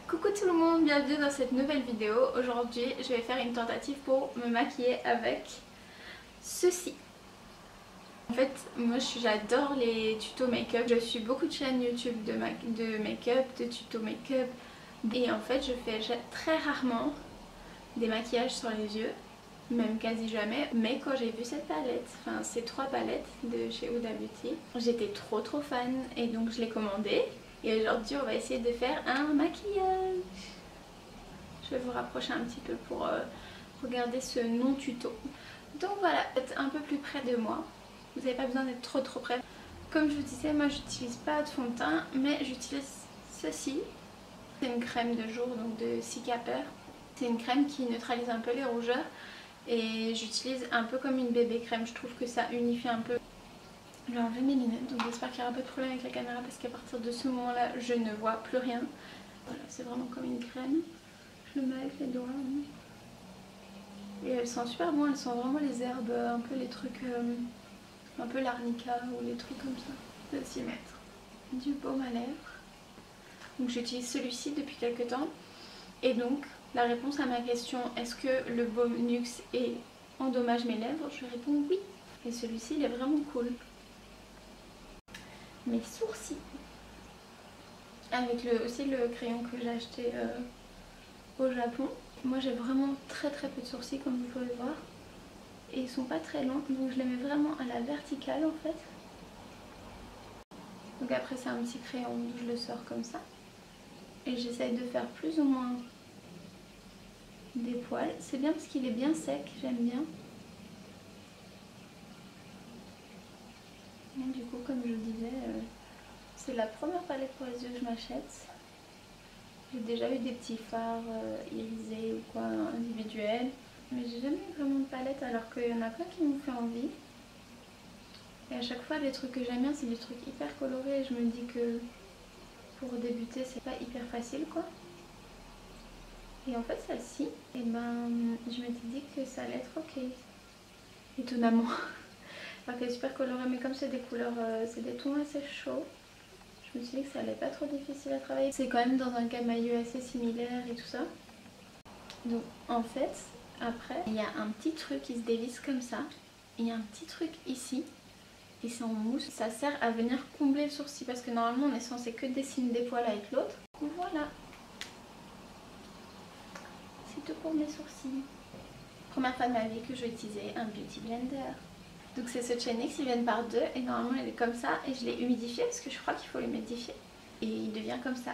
Coucou tout le monde, bienvenue dans cette nouvelle vidéo. Aujourd'hui je vais faire une tentative pour me maquiller avec ceci. En fait moi j'adore les tutos make-up, je suis beaucoup de chaînes YouTube de make-up, de tutos make-up. Et en fait je fais très rarement des maquillages sur les yeux, même quasi jamais. Mais quand j'ai vu cette palette, enfin ces trois palettes de chez Huda Beauty, j'étais trop fan et donc je l'ai commandée. Et aujourd'hui on va essayer de faire un maquillage. Je vais vous rapprocher un petit peu pour regarder ce non tuto. Donc voilà, être un peu plus près de moi. Vous n'avez pas besoin d'être trop près. Comme je vous disais, moi j'utilise pas de fond de teint, mais j'utilise ceci. C'est une crème de jour, donc de Cicapair. C'est une crème qui neutralise un peu les rougeurs. Et j'utilise un peu comme une bébé crème. Je trouve que ça unifie un peu. Je vais enlever mes lunettes, donc j'espère qu'il n'y aura pas de problème avec la caméra parce qu'à partir de ce moment-là, je ne vois plus rien. Voilà, c'est vraiment comme une crème. Je le mets avec les doigts. Et elles sentent super bon, elles sentent vraiment les herbes, un peu les trucs, un peu l'arnica ou les trucs comme ça. Je vais aussi mettre du baume à lèvres. Donc j'utilise celui-ci depuis quelques temps. Et donc la réponse à ma question, est-ce que le baume NYX endommage mes lèvres? Je réponds oui. Et celui-ci il est vraiment cool. Mes sourcils. Avec aussi le crayon que j'ai acheté au Japon. Moi j'ai vraiment très peu de sourcils comme vous pouvez voir. Et ils sont pas très longs, donc je les mets vraiment à la verticale en fait. Donc après c'est un petit crayon, donc je le sors comme ça. Et j'essaye de faire plus ou moins des poils. C'est bien parce qu'il est bien sec, j'aime bien. Et du coup comme je disais, c'est la première palette pour les yeux que je m'achète. J'ai déjà eu des petits fards irisés ou quoi individuels. Mais j'ai jamais eu vraiment de palette alors qu'il y en a plein qui m'ont fait envie. Et à chaque fois les trucs que j'aime bien c'est des trucs hyper colorés et je me dis que pour débuter c'est pas hyper facile quoi. Et en fait celle-ci, et ben je m'étais dit que ça allait être ok. Étonnamment. Alors qu'elle est super colorée mais comme c'est des couleurs, c'est des tons assez chauds. Je me suis dit que ça allait pas trop difficile à travailler. C'est quand même dans un camailleux assez similaire et tout ça. Donc en fait, après, il y a un petit truc qui se dévisse comme ça. Il y a un petit truc ici. Et c'est en mousse. Ça sert à venir combler le sourcil parce que normalement on est censé que dessiner des poils avec l'autre. Voilà. C'est tout pour mes sourcils. Première fois de ma vie que je vais utiliser un beauty blender. Donc c'est ce Chenix, ils viennent par deux et normalement il est comme ça et je l'ai humidifié parce que je crois qu'il faut l'humidifier. Et il devient comme ça.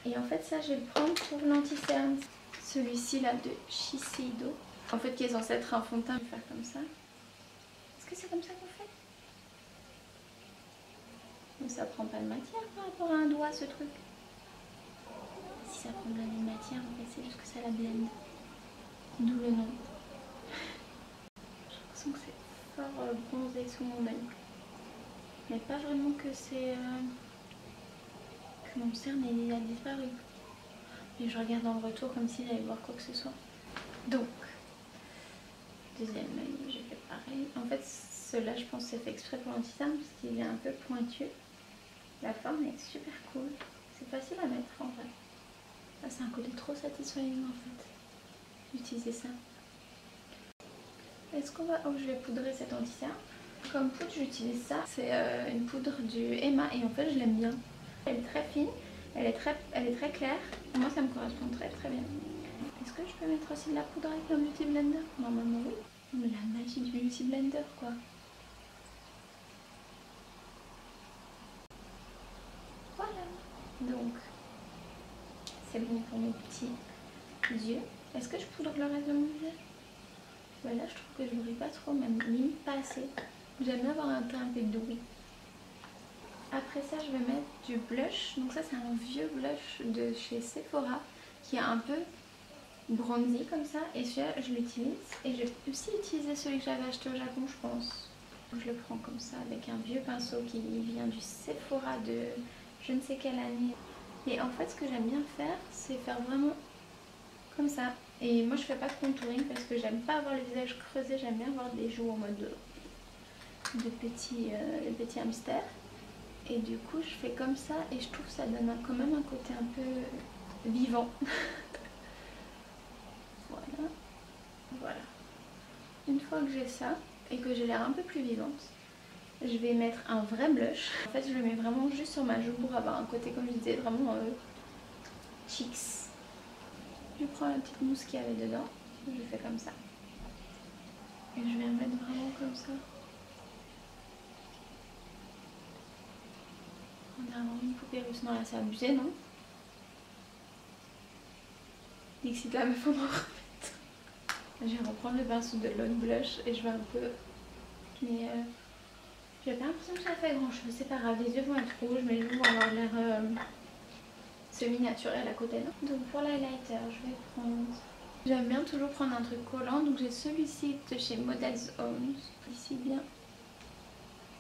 Et en fait ça je vais le prendre pour l'anti-cerne. Celui-ci là de Shiseido. En fait qui est censé être un fond de teint. Je vais faire comme ça. Est-ce que c'est comme ça qu'on fait? Mais ça prend pas de matière par rapport à un doigt ce truc. Si ça prend de la matière en fait c'est juste que ça la blende. D'où le nom. J'ai l'impression que c'est fort bronzé sous mon œil. Mais pas vraiment que c'est... que mon cerne il a disparu. Et je regarde dans le retour comme si j'allais voir quoi que ce soit. Donc, deuxième œil, j'ai fait pareil. En fait, ceux-là, je pense que c'est fait exprès pour l'anti-cerne parce qu'il est un peu pointu. La forme est super cool. C'est facile à mettre en vrai. Ah, c'est un côté trop satisfaisant en fait, d'utiliser ça. Est-ce qu'on va... Oh, je vais poudrer cet anti-cerne. Comme poudre, j'utilise ça. C'est une poudre du Emma et en fait, je l'aime bien. Elle est très fine, elle est très claire. Moi, ça me correspond très bien. Est-ce que je peux mettre aussi de la poudre avec un beauty blender? Normalement, oui. Mais la magie du beauty blender, quoi. Voilà. Donc, c'est bon pour mes petits yeux. Est-ce que je poudre le reste de mon visage? Là, je trouve que je ne brille pas trop, même limite pas assez. J'aime bien avoir un teint un peu doux. Après ça, je vais mettre du blush. Donc ça, c'est un vieux blush de chez Sephora qui est un peu bronzy comme ça. Et celui-là, je l'utilise. Et j'ai aussi utilisé celui que j'avais acheté au Japon, je pense. Je le prends comme ça avec un vieux pinceau qui vient du Sephora de je ne sais quelle année. Et en fait, ce que j'aime bien faire, c'est faire vraiment comme ça. Et moi, je fais pas de contouring parce que j'aime pas avoir le visage creusé. J'aime bien avoir des joues en mode de petits hamsters. Et du coup je fais comme ça et je trouve que ça donne quand même un côté un peu vivant. changeant. Voilà. Voilà. Une fois que j'ai ça et que j'ai l'air un peu plus vivante, je vais mettre un vrai blush. En fait je le mets vraiment juste sur ma joue pour avoir un côté, comme je disais, vraiment cheeks. Je prends la petite mousse qu'il y avait dedans, je fais comme ça. Et je vais en mettre vraiment comme ça. On a vraiment une poupée russe. Non là c'est abusé, non? Dixit la meuf en remettre. Je vais reprendre le pinceau de Lone Blush et je vais un peu... Mais j'ai pas l'impression que ça fait grand chose, c'est pas grave. Les yeux vont être rouges mais les yeux vont avoir l'air semi-naturel à côté, non? Donc pour l'highlighter, je vais prendre... J'aime bien toujours prendre un truc collant, donc j'ai celui-ci de chez Models Homes. Ici bien.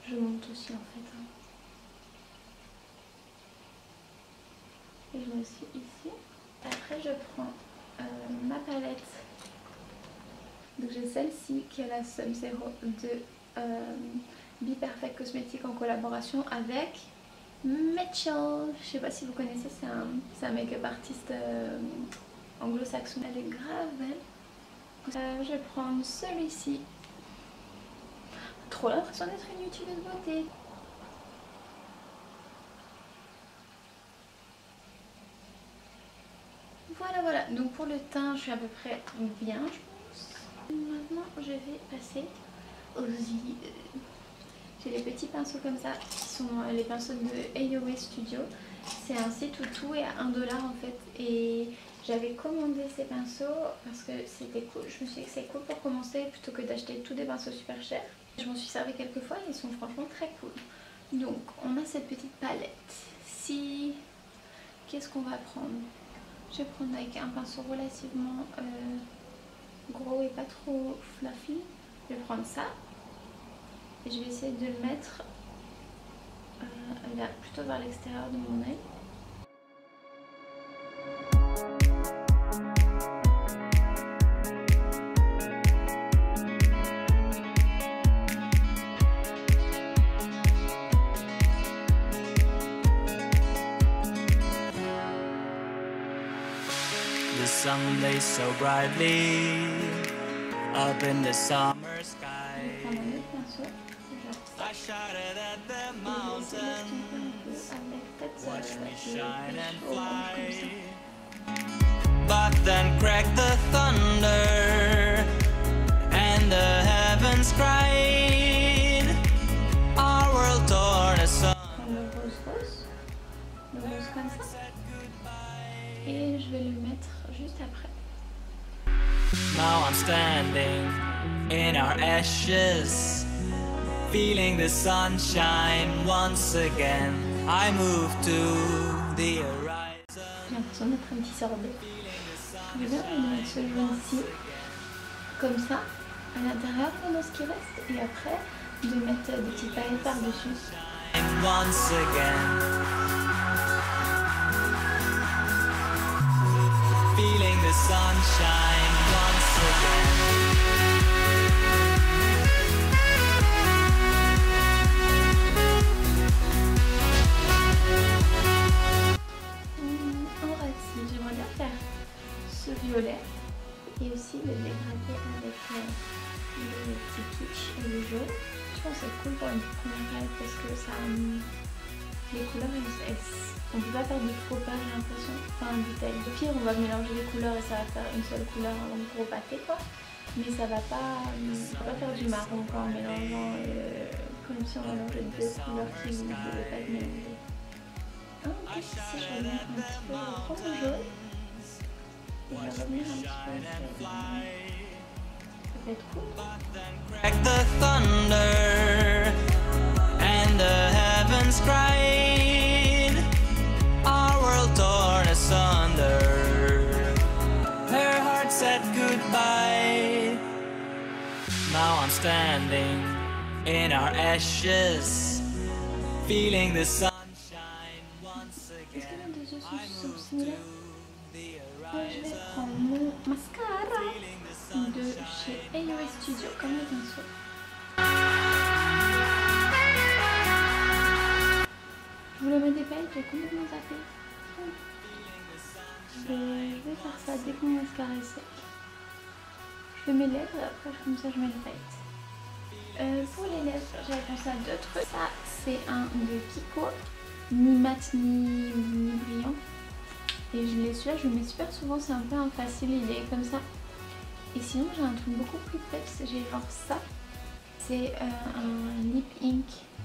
Je monte aussi en fait. Hein. Et je mets aussi ici. Après je prends ma palette. Donc j'ai celle-ci qui est la Sub-Zero de Be Perfect Cosmetics en collaboration avec Mitchell. Je sais pas si vous connaissez, c'est un make-up artiste anglo-saxon. Elle est grave belle. Je vais prendre celui-ci. Trop l'impression d'être une youtubeuse de beauté. Voilà, voilà. Donc pour le teint, je suis à peu près bien, je pense. Maintenant, je vais passer aux yeux. J'ai les petits pinceaux comme ça, qui sont les pinceaux de AOA Studio. C'est un C-Toutou et à 1$ en fait. Et j'avais commandé ces pinceaux parce que c'était cool. Je me suis dit que c'est cool pour commencer plutôt que d'acheter tous des pinceaux super chers. Je m'en suis servi quelques fois et ils sont franchement très cool. Donc on a cette petite palette. Si... Qu'est-ce qu'on va prendre? Je vais prendre avec un pinceau relativement gros et pas trop fluffy. Je vais prendre ça. Et je vais essayer de le mettre plutôt vers l'extérieur de mon œil. The sun lays so brightly up in the summer sky. I shouted at the mountains, watch me shine and fly. But then cracked the thunder, and the heavens cried. Our world torn asunder. Le rose comme ça. Et je vais le mettre juste après. Now I'm standing in our ashes, feeling the sunshine once again. I move to the horizon. J'ai l'impression d'être un petit sorbet. Je vais bien mettre ce jaune-ci, comme ça, à l'intérieur pendant ce qui reste. Et après, de mettre des petites paillettes par-dessus. Once again. Feeling the sunshine once again. En racine, j'aimerais bien faire ce violet et aussi le dégrader avec le petit kitsch et le jaune. Je pense que c'est cool pour une première live parce que ça, les couleurs, on peut pas faire de faux pas, j'ai l'impression. Enfin, du tel. Au pire, on va mélanger les couleurs et ça va faire une seule couleur pour pâté, quoi. Mais ça va pas faire du marron quoi, en mélangeant comme si on mélangeait deux couleurs qui ne devaient pas être mélangées. Ok, si je reviens un petit peu, je vais prendre le jaune. Et je vais revenir un petit peu sur ça va être cool. Crack the thunder and the heavens cried. Our world torn asunder. Her heart said goodbye. Now I'm standing in our ashes, feeling the sunshine once again. I move to the Je vais horizon. prendre mon mascara de chez AOA Studio comme le pinceau. Je voulais mettre des paillettes, j'ai complètement zappé. Je vais faire ça dès que mon mascara est sec. Je fais mes lèvres et après comme ça je mets le paillettes. Pour les lèvres, j'avais pensé à d'autres. Ça c'est un de Kiko, ni mat ni brillant. Et je l'ai celui-là, je le mets super souvent, c'est un peu un facile, il est comme ça. Et sinon j'ai un truc beaucoup plus peps, j'ai genre ça. C'est un lip ink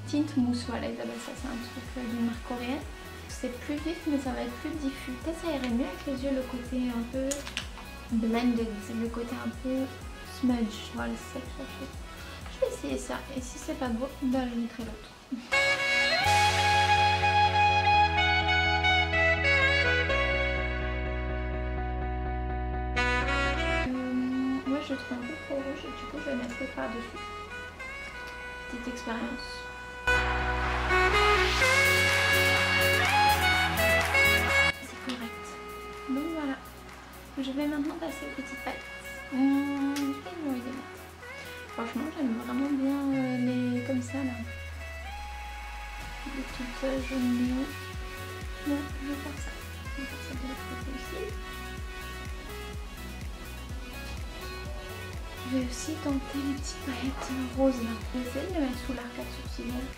tint mousse, voilà ils appellent ça, c'est un truc d'une marque coréenne. C'est plus vif mais ça va être plus diffus. Peut-être ça irait mieux avec les yeux, le côté un peu blended, le côté un peu smudge, voilà c'est ça que je cherchais. Je vais essayer ça et si c'est pas beau, ben je mettrai l'autre. Moi je trouve un peu trop rouge et du coup je vais mettre par dessus. Petite expérience. C'est correct. Donc voilà. Je vais maintenant passer aux petites paillettes. Je vais envie de mettre. Franchement j'aime vraiment bien les comme ça là. Les petites jaunes néon. Bon, je vais faire ça. Je vais faire ça de l'autre côté aussi. Je vais aussi tenter les petites paillettes roses là. Je vais essayer de les mettre sous l'arcade sourcilière.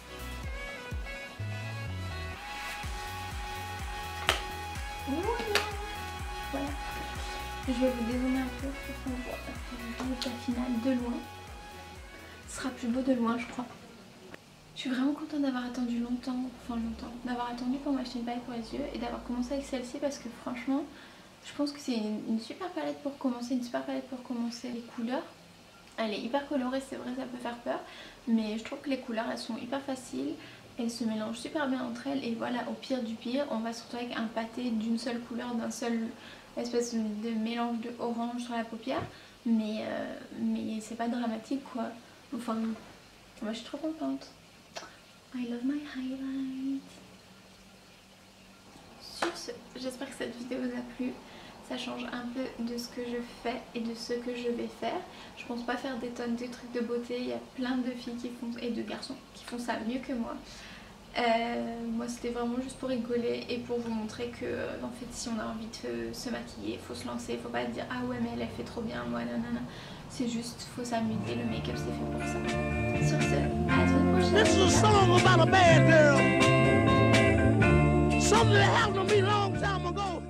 Voilà. Je vais vous dézoomer un peu pour qu'on voit le résultat final de loin. Ce sera plus beau de loin je crois. Je suis vraiment contente d'avoir attendu longtemps, d'avoir attendu pour m'acheter une paillette pour les yeux et d'avoir commencé avec celle-ci parce que franchement, je pense que c'est une super palette pour commencer, les couleurs. Elle est hyper colorée, c'est vrai, ça peut faire peur, mais je trouve que les couleurs elles sont hyper faciles, elles se mélangent super bien entre elles et voilà, au pire du pire, on va se retrouver avec un pâté d'une seule couleur, d'un seul espèce de mélange de orange sur la paupière, mais c'est pas dramatique quoi. Enfin, moi je suis trop contente. I love my highlight. Sur ce, j'espère que cette vidéo vous a plu. Ça change un peu de ce que je fais et de ce que je vais faire. Je pense pas faire des tonnes de trucs de beauté. Il y a plein de filles qui font, et de garçons qui font ça mieux que moi. Moi c'était vraiment juste pour rigoler et pour vous montrer que en fait si on a envie de se maquiller, faut se lancer, faut pas dire ah ouais mais elle fait trop bien, moi nanana. C'est juste, faut s'amuser, le make-up c'est fait pour ça. Sur ce, à la semaine prochaine. This is a song about a bad girl. Something that happened to me a long time ago.